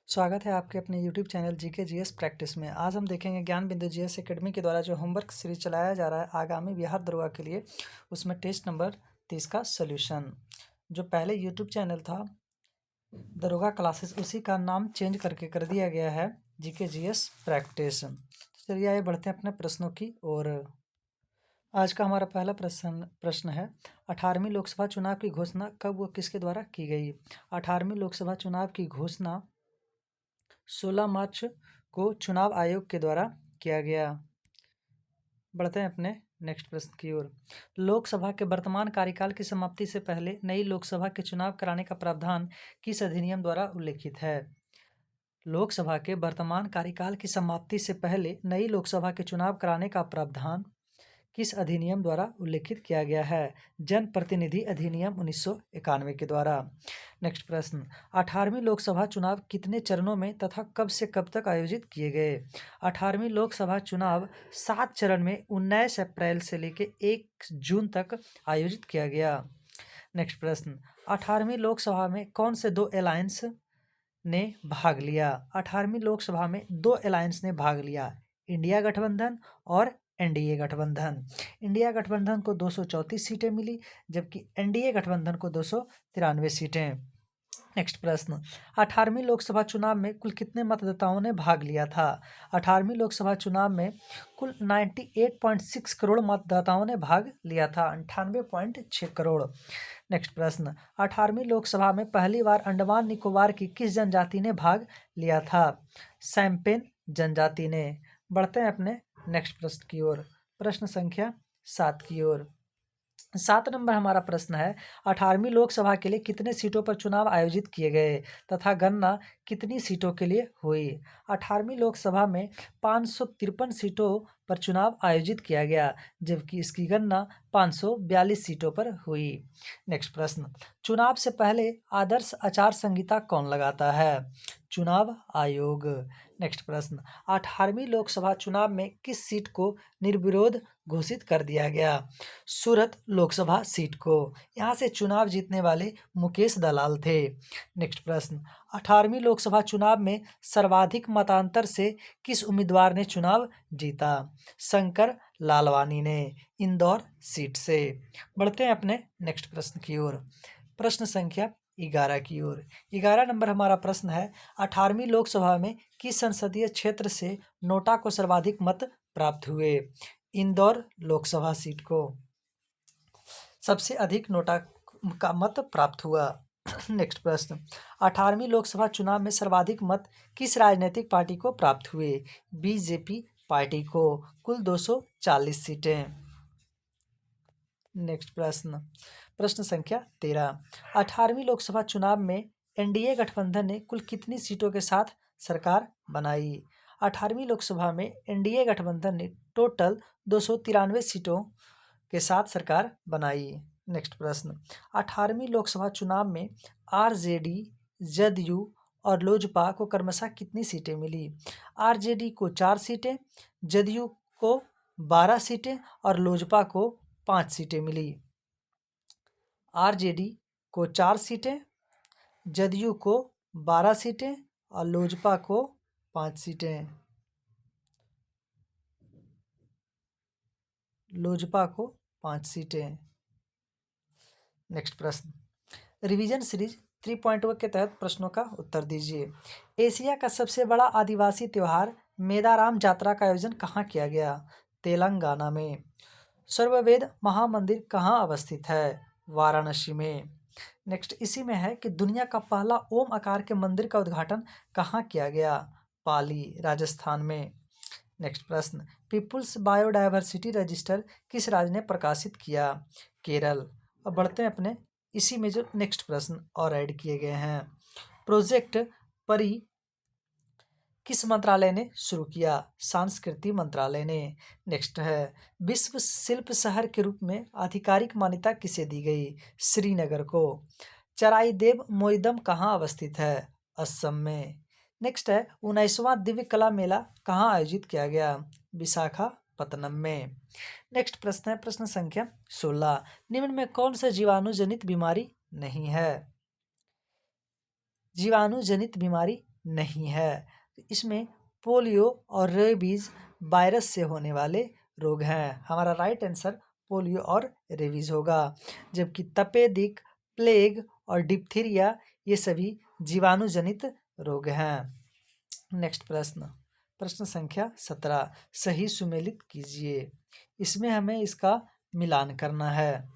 स्वागत है आपके अपने YouTube channel GK GS practice में। आज हम देखेंगे ज्ञान बिंदु जीएस एकेडमी के द्वारा जो होमवर्क सीरीज चलाया जा रहा है आगामी बिहार दरोगा के लिए, उसमें टेस्ट नंबर 30 का सोल्यूशन। जो पहले YouTube चैनल था दरोगा क्लासेस, उसी का नाम चेंज करके कर दिया गया है जीके जीएस प्रैक्टिस। चलिए आइए बढ़ते हैं अपने प्रश्नों की ओर। आज का हमारा पहला प्रश्न है, 18वीं लोकसभा चुनाव की घोषणा कब व किसके द्वारा की गई। 18वीं लोकसभा चुनाव की घोषणा 16 मार्च को चुनाव आयोग के द्वारा किया गया। बढ़ते हैं अपने नेक्स्ट प्रश्न की ओर। लोकसभा के वर्तमान कार्यकाल की समाप्ति से पहले नई लोकसभा के चुनाव कराने का प्रावधान किस अधिनियम द्वारा उल्लेखित है। लोकसभा के वर्तमान कार्यकाल की समाप्ति से पहले नई लोकसभा के चुनाव कराने का प्रावधान किस अधिनियम द्वारा उल्लेखित किया गया है। जन प्रतिनिधि अधिनियम 1991 के द्वारा। नेक्स्ट प्रश्न, 18वीं लोकसभा चुनाव कितने चरणों में तथा कब से कब तक आयोजित किए गए। 18वीं लोकसभा चुनाव 7 चरण में 19 अप्रैल से लेकर 1 जून तक आयोजित किया गया। नेक्स्ट प्रश्न, 18वीं लोकसभा में कौन से दो अलायंस ने भाग लिया। 18वीं लोकसभा में 2 अलायंस ने भाग लिया, इंडिया गठबंधन और एनडीए गठबंधन। इंडिया गठबंधन को 234 सीटें मिली, जबकि एनडीए गठबंधन को 293 सीटें। नेक्स्ट प्रश्न, 18वीं लोकसभा चुनाव में कुल कितने मतदाताओं ने भाग लिया था। 18वीं लोकसभा चुनाव में कुल 98.6 करोड़ मतदाताओं ने भाग लिया था, 98.6 करोड़। नेक्स्ट प्रश्न, 18वीं लोकसभा में पहली बार अंडमान निकोबार की किस जनजाति ने भाग लिया था। सैम्पेन जनजाति ने। बढ़ते हैं अपने नेक्स्ट प्रश्न की ओर, प्रश्न संख्या 7 की ओर। 7 नंबर हमारा प्रश्न है, 18वीं लोकसभा के लिए कितने सीटों पर चुनाव आयोजित किए गए तथा गणना कितनी सीटों के लिए हुई। 18वीं लोकसभा में 553 सीटों पर चुनाव आयोजित किया गया, जबकि इसकी गणना 542 सीटों पर हुई। नेक्स्ट प्रश्न, चुनाव से पहले आदर्श आचार संहिता कौन लगाता है। चुनाव आयोग। नेक्स्ट प्रश्न, 18वीं लोकसभा चुनाव में किस सीट को निर्विरोध घोषित कर दिया गया। सूरत लोकसभा सीट को। यहाँ से चुनाव जीतने वाले मुकेश दलाल थे। नेक्स्ट प्रश्न, 18वीं लोकसभा चुनाव में सर्वाधिक मतांतर से किस उम्मीदवार ने चुनाव जीता। शंकर लालवानी ने, इंदौर सीट से। बढ़ते हैं अपने नेक्स्ट प्रश्न की ओर, प्रश्न संख्या 11 की ओर। 11 नंबर हमारा प्रश्न है, 18वीं लोकसभा में किस संसदीय क्षेत्र से नोटा को सर्वाधिक मत प्राप्त हुए। इंदौर लोकसभा सीट को सबसे अधिक नोटा का मत प्राप्त हुआ। नेक्स्ट प्रश्न, 18वीं लोकसभा चुनाव में सर्वाधिक मत किस राजनीतिक पार्टी को प्राप्त हुए। बीजेपी पार्टी को, कुल 240 सीटें। नेक्स्ट प्रश्न, प्रश्न संख्या 13, 18वीं लोकसभा चुनाव में एनडीए गठबंधन ने कुल कितनी सीटों के साथ सरकार बनाई। 18वीं लोकसभा में एनडीए गठबंधन ने टोटल 293 सीटों के साथ सरकार बनाई। नेक्स्ट प्रश्न, 18वीं लोकसभा चुनाव में आरजेडी, जदयू और लोजपा को क्रमशः कितनी सीटें मिली। आरजेडी को 4 सीटें, जदयू को 12 सीटें और लोजपा को 5 सीटें मिली। आरजेडी को 4 सीटें, जदयू को 12 सीटें और लोजपा को 5 सीटें। लोजपा को 5 सीटें। नेक्स्ट प्रश्न, रिवीजन सीरीज 3.1 के तहत प्रश्नों का उत्तर दीजिए। एशिया का सबसे बड़ा आदिवासी त्योहार मेदाराम जात्रा का आयोजन कहाँ किया गया। तेलंगाना में। सर्ववेद महामंदिर कहाँ अवस्थित है। वाराणसी में। नेक्स्ट इसी में है कि दुनिया का पहला ओम आकार के मंदिर का उद्घाटन कहाँ किया गया। पाली, राजस्थान में। नेक्स्ट प्रश्न, पीपुल्स बायोडायवर्सिटी रजिस्टर किस राज्य ने प्रकाशित किया। केरल। अब बढ़ते हैं अपने इसी में जो नेक्स्ट प्रश्न और ऐड किए गए हैं। प्रोजेक्ट परी किस मंत्रालय ने शुरू किया। संस्कृति मंत्रालय ने। नेक्स्ट है, विश्व शिल्प शहर के रूप में आधिकारिक मान्यता किसे दी गई। श्रीनगर को। चराईदेव मोइदम कहाँ अवस्थित है। असम में। नेक्स्ट है, 19वां दिव्य कला मेला कहाँ आयोजित किया गया। विशाखापत्तनम में। नेक्स्ट प्रश्न है प्रश्न संख्या 16, निम्न में कौन सा जीवाणु जनित बीमारी नहीं है। जीवाणु जनित बीमारी नहीं है। इसमें पोलियो और रेबीज वायरस से होने वाले रोग हैं। हमारा राइट आंसर पोलियो और रेबीज होगा। जबकि तपेदिक, प्लेग और डिप्थीरिया ये सभी जीवाणुजनित रोग हैं। नेक्स्ट प्रश्न, प्रश्न संख्या 17, सही सुमेलित कीजिए। इसमें हमें इसका मिलान करना है।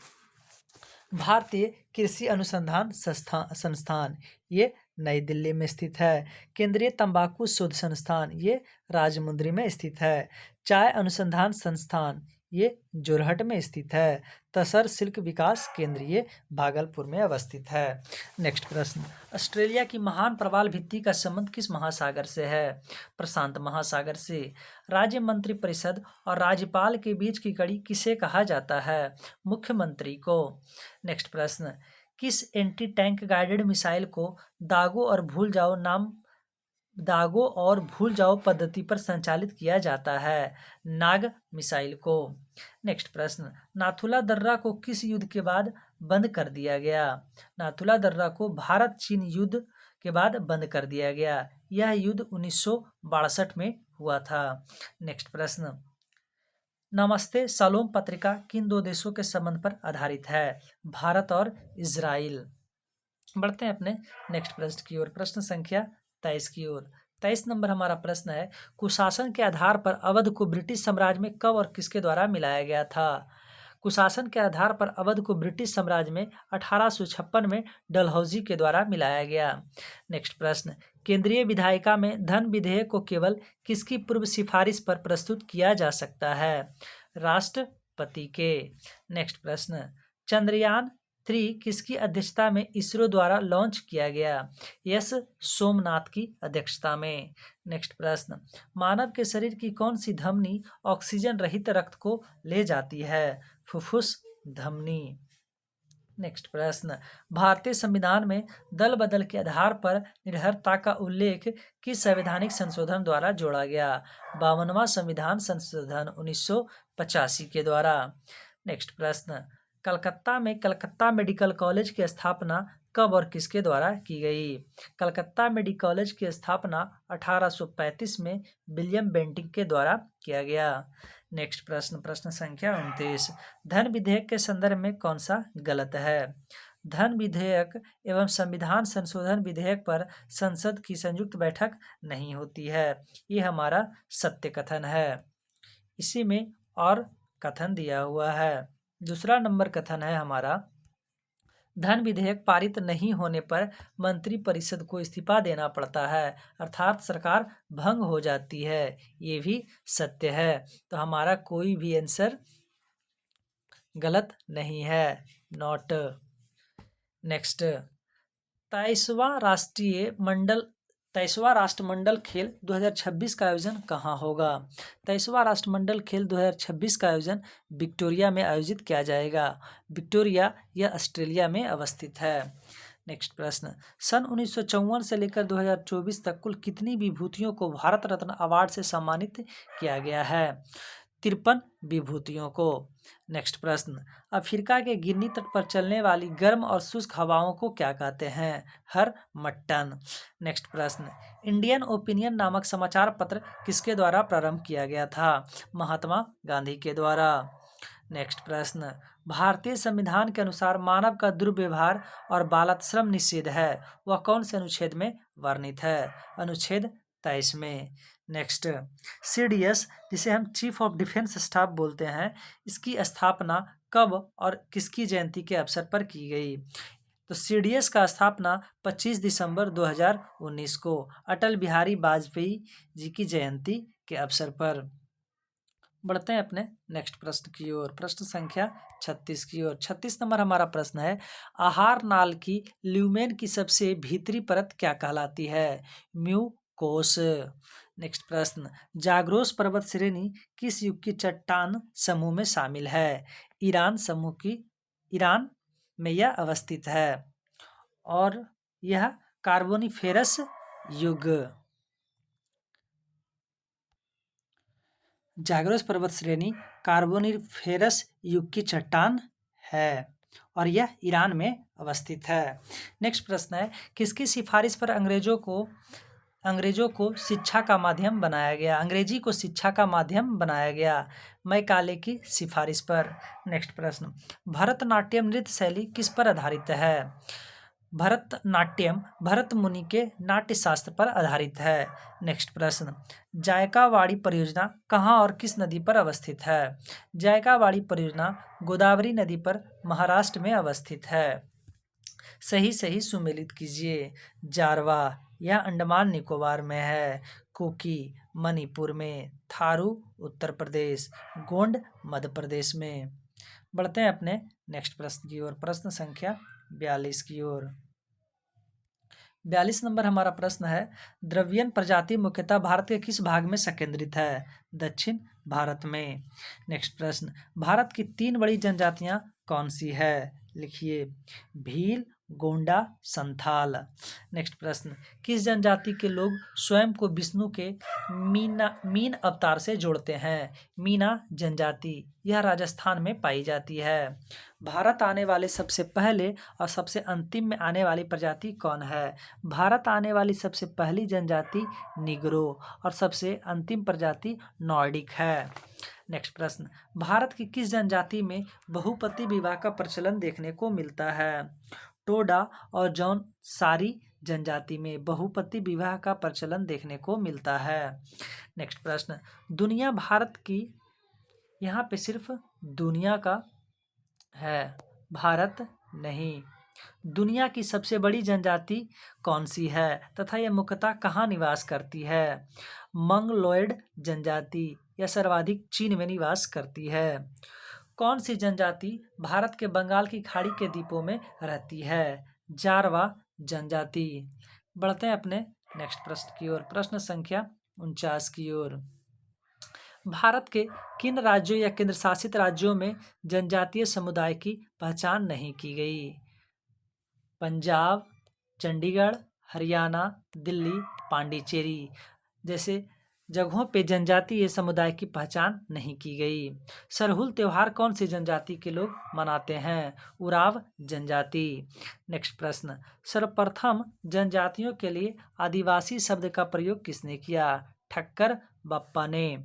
भारतीय कृषि अनुसंधान संस्थान ये नई दिल्ली में स्थित है। केंद्रीय तंबाकू शोध संस्थान ये राजमुंद्री में स्थित है। चाय अनुसंधान संस्थान ये जोरहट में स्थित है। तसर सिल्क विकास केंद्र ये भागलपुर में अवस्थित है। नेक्स्ट प्रश्न, ऑस्ट्रेलिया की महान प्रवाल भित्ति का संबंध किस महासागर से है? प्रशांत महासागर से। राज्य मंत्री परिषद और राज्यपाल के बीच की कड़ी किसे कहा जाता है? मुख्यमंत्री को। नेक्स्ट प्रश्न, किस एंटी टैंक गाइडेड मिसाइल को दागो और भूल जाओ पद्धति पर संचालित किया जाता है? नाग मिसाइल को। नेक्स्ट प्रश्न, नाथुला दर्रा को किस युद्ध के बाद बंद कर दिया गया? नाथुला दर्रा को भारत चीन युद्ध के बाद बंद कर दिया गया। यह युद्ध 1962 में हुआ था। नेक्स्ट प्रश्न, नमस्ते सलोम पत्रिका किन दो देशों के संबंध पर आधारित है? भारत और इजराइल। बढ़ते हैं अपने नेक्स्ट प्रश्न की ओर, प्रश्न संख्या 23 की ओर। 23 नंबर हमारा प्रश्न है, कुशासन के आधार पर अवध को ब्रिटिश साम्राज्य में कब और किसके द्वारा मिलाया गया था? कुशासन के आधार पर अवध को ब्रिटिश साम्राज्य में 1856 में डलहौजी के द्वारा मिलाया गया। नेक्स्ट प्रश्न, केंद्रीय विधायिका में धन विधेयक को केवल किसकी पूर्व सिफारिश पर प्रस्तुत किया जा सकता है? राष्ट्रपति के। नेक्स्ट प्रश्न, चंद्रयान 3 किसकी अध्यक्षता में इसरो द्वारा लॉन्च किया गया? एस सोमनाथ की अध्यक्षता में। नेक्स्ट प्रश्न, मानव के शरीर की कौन सी धमनी ऑक्सीजन रहित रक्त को ले जाती है? फुफ्फुस धमनी। नेक्स्ट प्रश्न, भारतीय संविधान में दल बदल के आधार पर निर्भरता का उल्लेख किस संवैधानिक संशोधन द्वारा जोड़ा गया? 52वां संविधान संशोधन 1985 के द्वारा। नेक्स्ट प्रश्न, कलकत्ता में कलकत्ता मेडिकल कॉलेज की स्थापना कब और किसके द्वारा की गई? कलकत्ता मेडिकल कॉलेज की स्थापना 1835 में विलियम बेंटिक के द्वारा किया गया। नेक्स्ट प्रश्न, प्रश्न संख्या 29, धन विधेयक के संदर्भ में कौन सा गलत है? धन विधेयक एवं संविधान संशोधन विधेयक पर संसद की संयुक्त बैठक नहीं होती है, ये हमारा सत्य कथन है। इसी में और कथन दिया हुआ है। दूसरा नंबर कथन है हमारा, धन विधेयक पारित नहीं होने पर मंत्रिपरिषद को इस्तीफा देना पड़ता है, अर्थात सरकार भंग हो जाती है, ये भी सत्य है। तो हमारा कोई भी आंसर गलत नहीं है, नॉट। नेक्स्ट, 23वां राष्ट्रमंडल खेल 2026 का आयोजन कहाँ होगा? 23वां राष्ट्रमंडल खेल 2026 का आयोजन विक्टोरिया में आयोजित किया जाएगा। विक्टोरिया यह ऑस्ट्रेलिया में अवस्थित है। नेक्स्ट प्रश्न, सन 1954 से लेकर 2024 तक कुल कितनी विभूतियों को भारत रत्न अवार्ड से सम्मानित किया गया है? 53 विभूतियों को। नेक्स्ट प्रश्न, अफ्रीका के गिनी तट पर चलने वाली गर्म और शुष्क हवाओं को क्या कहते हैं? हर मट्टन। नेक्स्ट प्रश्न, इंडियन ओपिनियन नामक समाचार पत्र किसके द्वारा प्रारंभ किया गया था? महात्मा गांधी के द्वारा। नेक्स्ट प्रश्न, भारतीय संविधान के अनुसार मानव का दुर्व्यवहार और बालाश्रम निषेध है, वह कौन से अनुच्छेद में वर्णित है? अनुच्छेद 23 में। नेक्स्ट, CDS जिसे हम चीफ ऑफ डिफेंस स्टाफ बोलते हैं, इसकी स्थापना कब और किसकी जयंती के अवसर पर की गई? तो CDS का स्थापना 25 दिसंबर 2019 को अटल बिहारी वाजपेयी जी की जयंती के अवसर पर। बढ़ते हैं अपने नेक्स्ट प्रश्न की ओर, प्रश्न संख्या 36 की ओर। 36 नंबर हमारा प्रश्न है, आहार नाल की ल्यूमेन की सबसे भीतरी परत क्या कहलाती है? म्यूकोस। नेक्स्ट प्रश्न, जाग्रोस पर्वत श्रेणी किस युग की चट्टान समूह में शामिल है? ईरान में यह अवस्थित है और यह कार्बोनिफेरस युग। जाग्रोस पर्वत श्रेणी कार्बोनिफेरस युग की चट्टान है और यह ईरान में अवस्थित है। नेक्स्ट प्रश्न है, किसकी सिफारिश पर अंग्रेजों को अंग्रेजों को शिक्षा का माध्यम बनाया गया, अंग्रेजी को शिक्षा का माध्यम बनाया गया मैकाले की सिफारिश पर। नेक्स्ट प्रश्न, भरतनाट्यम नृत्य शैली किस पर आधारित है? भरतनाट्यम भरत मुनि के नाट्य शास्त्र पर आधारित है। नेक्स्ट प्रश्न, जायकावाड़ी परियोजना कहाँ और किस नदी पर अवस्थित है? जायकावाड़ी परियोजना गोदावरी नदी पर महाराष्ट्र में अवस्थित है। सही सही सुमेलित कीजिए। जारवा यह अंडमान निकोबार में है, कुकी मणिपुर में, थारू उत्तर प्रदेश, गोंड मध्य प्रदेश में। बढ़ते हैं अपने नेक्स्ट प्रश्न की ओर, प्रश्न संख्या 42 की ओर। 42 नंबर हमारा प्रश्न है, द्रवियन प्रजाति मुख्यतः भारत के किस भाग में संकेंद्रित है? दक्षिण भारत में। नेक्स्ट प्रश्न, भारत की 3 बड़ी जनजातियां कौन सी है? लिखिए, भील, गोंडा, संथाल। नेक्स्ट प्रश्न, किस जनजाति के लोग स्वयं को विष्णु के मीन अवतार से जोड़ते हैं? मीना जनजाति, यह राजस्थान में पाई जाती है। भारत आने वाले सबसे पहले और सबसे अंतिम में आने वाली प्रजाति कौन है? भारत आने वाली सबसे पहली जनजाति निग्रो और सबसे अंतिम प्रजाति नॉर्डिक है। नेक्स्ट प्रश्न, भारत की किस जनजाति में बहुपति विवाह का प्रचलन देखने को मिलता है? टोडा और जौनसारी जनजाति में बहुपति विवाह का प्रचलन देखने को मिलता है। नेक्स्ट प्रश्न, दुनिया भारत की, यहाँ पे सिर्फ दुनिया का है, भारत नहीं। दुनिया की सबसे बड़ी जनजाति कौन सी है तथा यह मुख्यतः कहाँ निवास करती है? मंगलोइड जनजाति, यह सर्वाधिक चीन में निवास करती है। कौन सी जनजाति भारत के बंगाल की खाड़ी के द्वीपों में रहती है? जारवा जनजाति। बढ़ते हैं अपने नेक्स्ट प्रश्न की ओर, प्रश्न संख्या 49 की ओर। भारत के किन राज्यों या केंद्र शासित राज्यों में जनजातीय समुदाय की पहचान नहीं की गई? पंजाब, चंडीगढ़, हरियाणा, दिल्ली, पांडिचेरी जैसे जगहों पे जनजातीय समुदाय की पहचान नहीं की गई। सरहुल त्योहार कौन सी जनजाति के लोग मनाते हैं? उराव जनजाति। नेक्स्ट प्रश्न, सर्वप्रथम जनजातियों के लिए आदिवासी शब्द का प्रयोग किसने किया? ठक्कर बप्पा ने।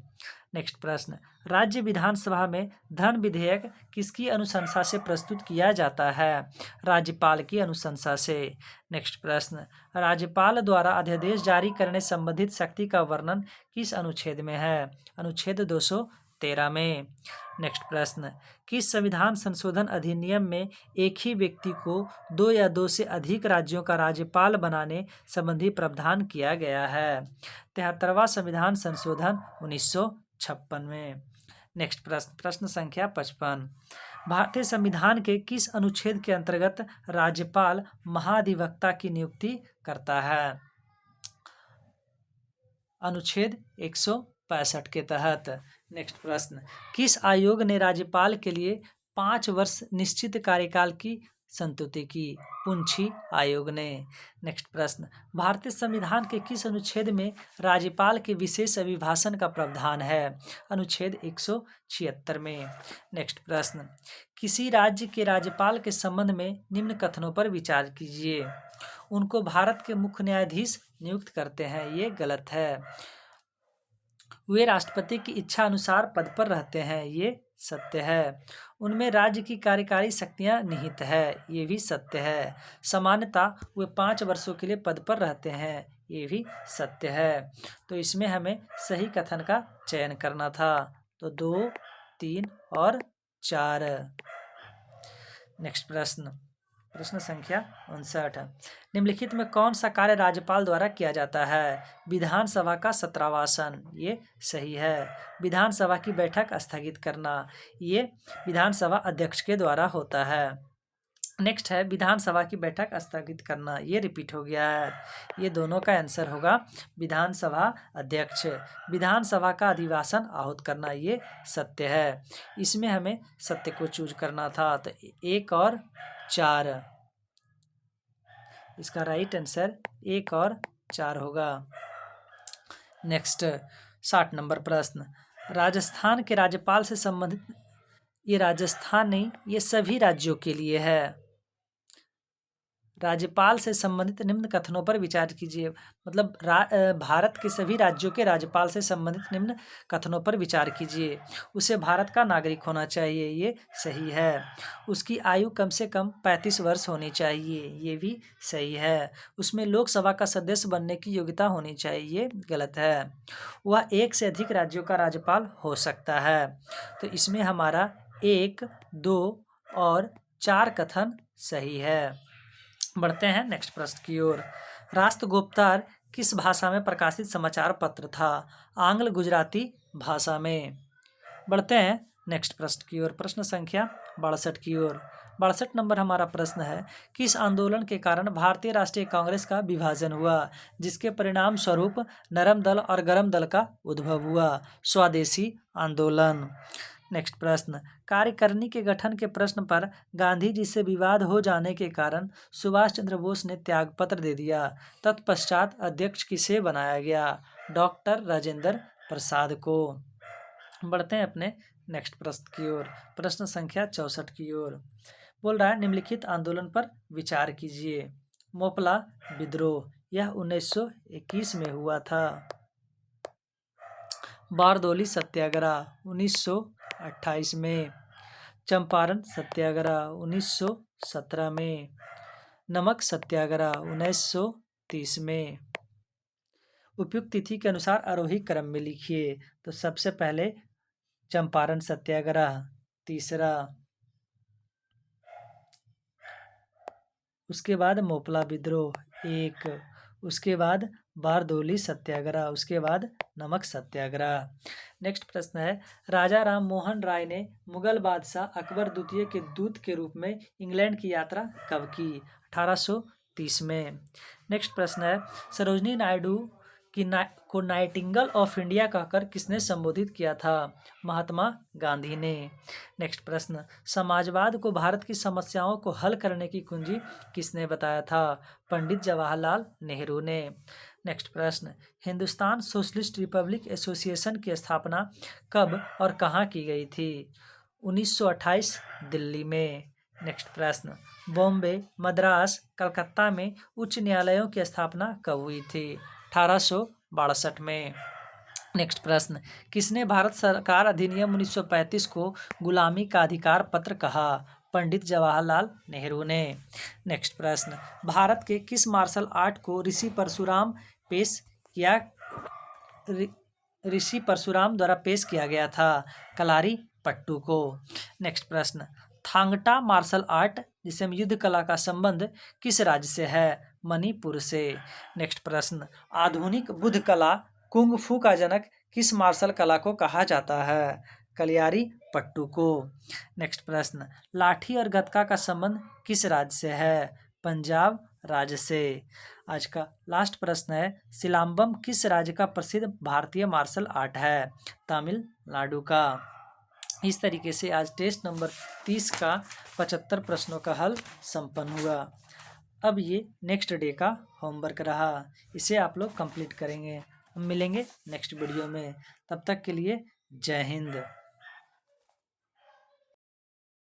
नेक्स्ट प्रश्न, राज्य विधानसभा में धन विधेयक किसकी अनुशंसा से प्रस्तुत किया जाता है? राज्यपाल की अनुशंसा से। नेक्स्ट प्रश्न, राज्यपाल द्वारा अध्यादेश जारी करने संबंधित शक्ति का वर्णन किस अनुच्छेद में है? अनुच्छेद 213 में। नेक्स्ट प्रश्न, किस संविधान संशोधन अधिनियम में एक ही व्यक्ति को 2 या 2 से अधिक राज्यों का राज्यपाल बनाने संबंधी प्रावधान किया गया है? 73वां संविधान संशोधन 1956 में। नेक्स्ट प्रश्न, प्रश्न संख्या 55, भारतीय संविधान के किस अनुच्छेद के अंतर्गत राज्यपाल महाधिवक्ता की नियुक्ति करता है? अनुच्छेद 165 के तहत। नेक्स्ट प्रश्न, किस आयोग ने राज्यपाल के लिए 5 वर्ष निश्चित कार्यकाल की संतुति की? पुंछी आयोग ने। नेक्स्ट प्रश्न, भारतीय संविधान के किस अनुच्छेद में राज्यपाल के विशेष अभिभाषण का प्रावधान है? अनुच्छेद 176 में। नेक्स्ट प्रश्न, किसी राज्य के राज्यपाल के संबंध में निम्न कथनों पर विचार कीजिए। उनको भारत के मुख्य न्यायाधीश नियुक्त करते हैं, ये गलत है। वे राष्ट्रपति की इच्छा अनुसार पद पर रहते हैं, ये सत्य है। उनमें राज्य की कार्यकारी शक्तियां निहित है, ये भी सत्य है। सामान्यतः वे 5 वर्षों के लिए पद पर रहते हैं, ये भी सत्य है। तो इसमें हमें सही कथन का चयन करना था, तो 2, 3 और 4। नेक्स्ट प्रश्न, प्रश्न संख्या 59, निम्नलिखित में कौन सा कार्य राज्यपाल द्वारा किया जाता है? विधानसभा का सत्रावासन, ये सही है। विधानसभा की बैठक स्थगित करना, ये विधानसभा अध्यक्ष के द्वारा होता है। नेक्स्ट है विधानसभा की बैठक स्थगित करना, ये रिपीट हो गया है, ये दोनों का आंसर होगा विधानसभा अध्यक्ष। विधानसभा का अधिवेशन आहूत करना, ये सत्य है। इसमें हमें सत्य को चूज करना था, तो 1 और 4, इसका राइट आंसर 1 और 4 होगा। नेक्स्ट 60 नंबर प्रश्न, राजस्थान के राज्यपाल से संबंधित, ये राजस्थान नहीं, ये सभी राज्यों के लिए है। राज्यपाल से संबंधित निम्न कथनों पर विचार कीजिए। मतलब भारत के सभी राज्यों के राज्यपाल से संबंधित निम्न कथनों पर विचार कीजिए। उसे भारत का नागरिक होना चाहिए, ये सही है। उसकी आयु कम से कम 35 वर्ष होनी चाहिए, ये भी सही है। उसमें लोकसभा का सदस्य बनने की योग्यता होनी चाहिए, ये गलत है। वह एक से अधिक राज्यों का राज्यपाल हो सकता है। तो इसमें हमारा 1, 2 और 4 कथन सही है। बढ़ते हैं नेक्स्ट प्रश्न की ओर। राष्ट्रगोप्तार किस भाषा में प्रकाशित समाचार पत्र था? आंग्ल गुजराती भाषा में। बढ़ते हैं नेक्स्ट प्रश्न की ओर, प्रश्न संख्या 62 की ओर। 62 नंबर हमारा प्रश्न है, किस आंदोलन के कारण भारतीय राष्ट्रीय कांग्रेस का विभाजन हुआ, जिसके परिणाम स्वरूप नरम दल और गरम दल का उद्भव हुआ? स्वदेशी आंदोलन। नेक्स्ट प्रश्न, कार्यकारिणी के गठन के प्रश्न पर गांधी जी से विवाद हो जाने के कारण सुभाष चंद्र बोस ने त्यागपत्र दे दिया। तत्पश्चात अध्यक्ष किसे बनाया गया? डॉक्टर राजेंद्र प्रसाद को। बढ़ते हैं अपने नेक्स्ट प्रश्न की ओर, प्रश्न संख्या 64 की ओर। बोल रहा है, निम्नलिखित आंदोलन पर विचार कीजिए। मोपला विद्रोह, यह 1921 में हुआ था। बारदोली सत्याग्रह 1928 में। चंपारण सत्याग्रह 1917 में। नमक सत्याग्रह 1930 में। उपयुक्त तिथि के अनुसार आरोही क्रम में लिखिए। तो सबसे पहले चंपारण सत्याग्रह, तीसरा, उसके बाद मोपला विद्रोह 1, उसके बाद बारदोली सत्याग्रह, उसके बाद नमक सत्याग्रह। नेक्स्ट प्रश्न है, राजा राम मोहन राय ने मुगल बादशाह अकबर द्वितीय के दूत के रूप में इंग्लैंड की यात्रा कब की? 1830 में। नेक्स्ट प्रश्न है, सरोजिनी नायडू को नाइटिंगेल ऑफ इंडिया कहकर किसने संबोधित किया था? महात्मा गांधी ने। नेक्स्ट प्रश्न, समाजवाद को भारत की समस्याओं को हल करने की कुंजी किसने बताया था? पंडित जवाहरलाल नेहरू ने। नेक्स्ट प्रश्न, हिंदुस्तान सोशलिस्ट रिपब्लिक एसोसिएशन की स्थापना कब और कहाँ की गई थी? 1928 दिल्ली में। नेक्स्ट प्रश्न, बॉम्बे, मद्रास, कलकत्ता में उच्च न्यायालयों की स्थापना कब हुई थी? 1862 में। नेक्स्ट प्रश्न, किसने भारत सरकार अधिनियम 1935 को गुलामी का अधिकार पत्र कहा? पंडित जवाहरलाल नेहरू ने। नेक्स्ट प्रश्न, भारत के किस मार्शल आर्ट को ऋषि परशुराम द्वारा पेश किया गया था? कलारी पट्टू को। नेक्स्ट प्रश्न, थांगटा मार्शल आर्ट जिसमें युद्ध कला का संबंध किस राज्य से है? मणिपुर से। नेक्स्ट प्रश्न, आधुनिक बुद्ध कला कुंग फू का जनक किस मार्शल कला को कहा जाता है? कलियारी पट्टू को। नेक्स्ट प्रश्न, लाठी और गतका का संबंध किस राज्य से है? पंजाब राज्य से। आज का लास्ट प्रश्न है, सिलाम्बम किस राज्य का प्रसिद्ध भारतीय मार्शल आर्ट है? तमिलनाडु का। इस तरीके से आज टेस्ट नंबर 30 का 75 प्रश्नों का हल संपन्न हुआ। अब ये नेक्स्ट डे का होमवर्क रहा, इसे आप लोग कंप्लीट करेंगे। हम मिलेंगे नेक्स्ट वीडियो में, तब तक के लिए जय हिंद।